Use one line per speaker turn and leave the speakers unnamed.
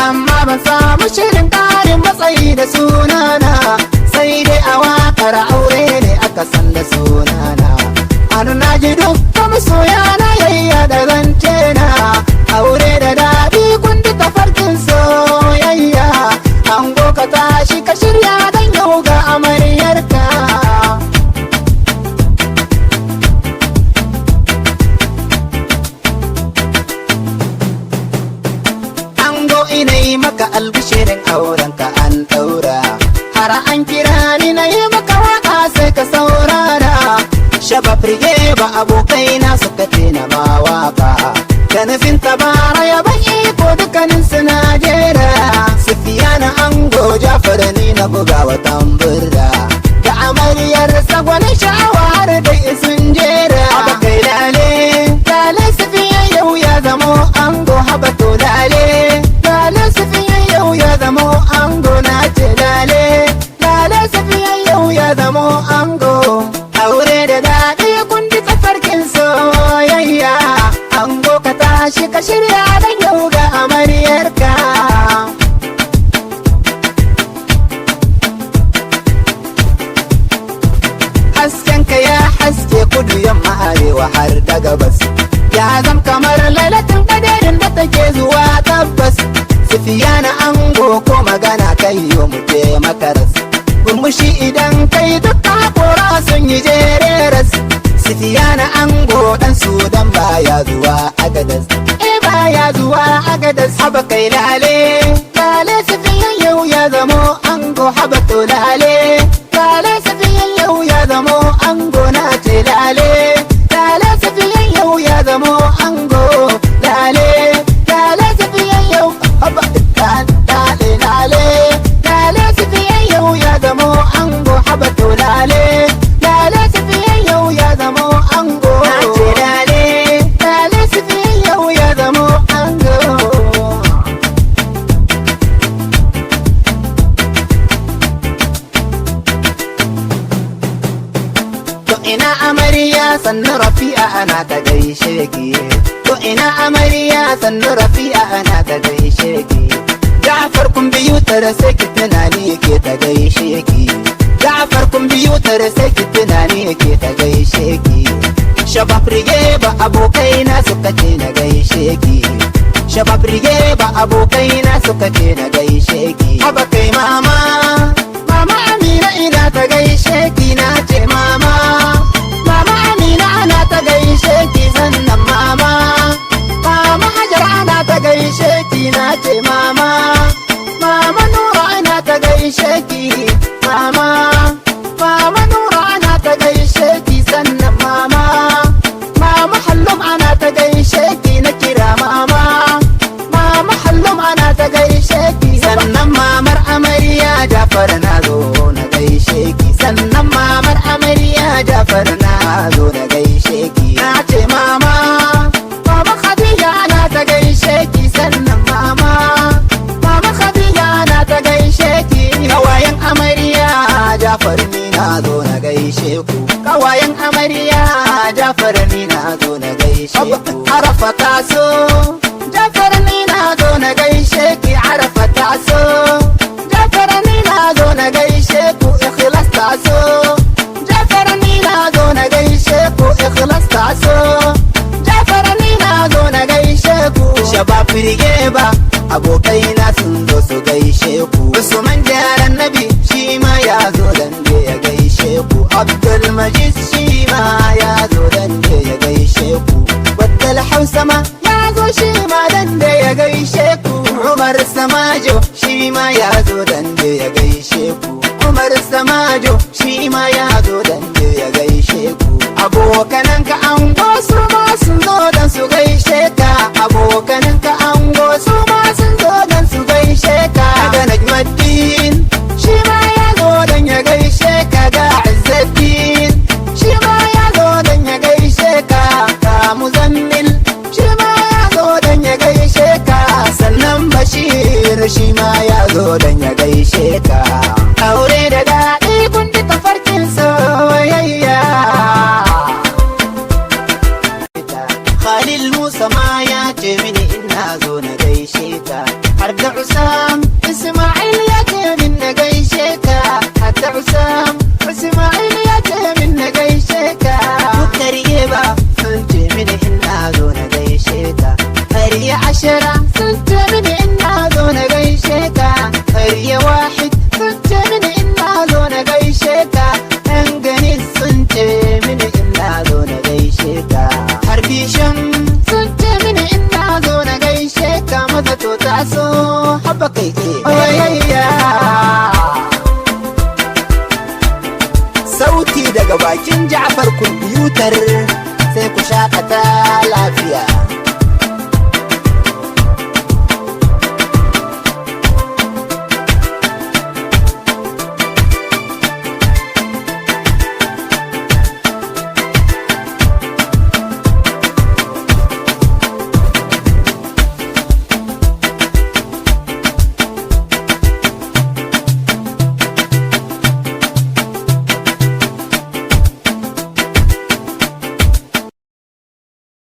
amma ban samu shirin ƙarin matsayi da sunana, sai dai a waƙar aure ne aka san da sunana. Har na ji dukkan masoyana yayya da zance na, aure da daɗi kundi tafarkin soyayya. Ango ka tashi ka shirya don yau ga amaryarka. Ango ina yi maka albishirin aurenka an ɗaura, har an kira ni na yi maka waka sai ka saurara. Shaba firge ba abokai na suka na ma waka, da nufin tabara ya baki ko dukkanin suna jera. Sufiyana ango Jafar ni na buga wa tamburra, da amaryar sagwanin sha'awar da sun jera. Haba kai lale, lale Sufiya yau ya zamo ango. Haba to lale, lale Sufiya yau ya zamo ango. Na ce lale, lale Sufiya yau ya zamo ango. Aure da daɗi kundi tafarkin soyayya. Ango ka tashi ka shirya don yau ga amaryarka. Haskenka ya haske kudu yamma arewa har da gabas, ya zam kamar lailatin kadarin da take zuwa tabbas. Sufiyana ango ko magana kai yo muke makaras, murmushi idan kai duk hakora sun yi jereras. Sufiyana ango dan Sudan baya zuwa Agadas, baya zuwa Agadas. Haba kai lale, lale Sufiyan yau ya zamo ango. Haba to lale, lale Sufiyan yau ya zamo ango. Na ce lale, lale Sufiyan yau ya zamo ango. Lale, lale Sufiyan yau. Haba lale, lale, lale Sufiyan yau ya zamo ango. Haba to lale, lale Sufiyan yau ya zamo ango. Na ce lale, lale Sufiyan yau ya zamo ango. To ina amarya sannu Rafi'a ana ta gaishe ki. To ina amarya sannu Rafi'a ana ta gaishe ki. Ja'far kun biyu tare sai ki tunani yake ta gaishe ki. Ja'far kun biyu tare sai ki tunani yake ta gaishe ki. Shabab rige ba abokai na suka ce na gaishe ki. Shabab rige ba abokai na suka ce na gaishe ki. Haba kai mama, mama Amina ina ta gaishe ki. Na ce mama, mama Amina ana ta gaishe ki. Sannan mama, mama Hajar ana ta gaishe ki. Na ce mama, mama Nura ana ta gaishe ki. Mama, mama Nura ana ta gaishe ki. Sannan mama, mama Hallum ana ta gaishe ki. Na kira mama, mama Hallum ana ta gaishe ki. Sannan mamar amarya Jafar na zo na gaishe ki. Sannan mamar amarya Jafar na zo na gaishe ki. Na ce mama, mama Khadija ana ta gaishe ki. Sannan mama, mama Khadija ana ta gaishe ki. Kawayen amarya Jafar ni na zo na gaishe ku. Kawayen amarya Jafar ni na zo na gaishe ku. Arafa taso, Jafar ni na zo na gaishe ki. Arafa taso, Jafar ni na zo na gaishe ku. Ikhlas taso, Jafar ni na zo na gaishe ku. Ikhlas taso, Jafar ni na zo na gaishe ku. Shabab rige ba abokai na sun zo su gaishe ku. Usman jaran nabi shi ma ya zo dan ya gaishe ku. Abdul Majid shi ma ya zo dan ya gaishe ku. Wadal Hausa ma ya zo shi ma dan ya gaishe ku. Umar Samajo shi ma ya zo dan ya gaishe ku. Umar Samajo shi ma ya zo dan ya gaishe ku. Abokananka ango su ma sun zo dan su gaishe ka. Abokananka ango su ma sun zo dan su gaishe ka. Ga Najmuddin shi ma ya zo dan ya gaishe ka. Ga Izzuddin shi ma ya zo dan ya gaishe ka. Ga Muzammil shi ma ya zo dan ya gaishe ka. Sannan Bashir shi ma ya zo dan ya gaishe ka. Aure da daɗi kun ji tafarkin soyayya. Khalil Musa ma ya ce mini ina zo na gaishe ka. Har hatta Usam Ismail ya ce min na gaishe ka hatta Usam Ismail ya ce min na gaishe ka dukkan ba sun ce mini ina zo na gaishe ka ƙarya 10 sun ce mini ina zo na gaishe ka ƙarya 1 sun ce mini ina zo na gaishe ka ɗan gani sun ce mini ina zo na gaishe ka har bishan sun ce mini ina zo na gaishe ka maza to taso haba kai oyayya sauti daga bakin Ja'far kwamfutar sai ku shakata lafiya.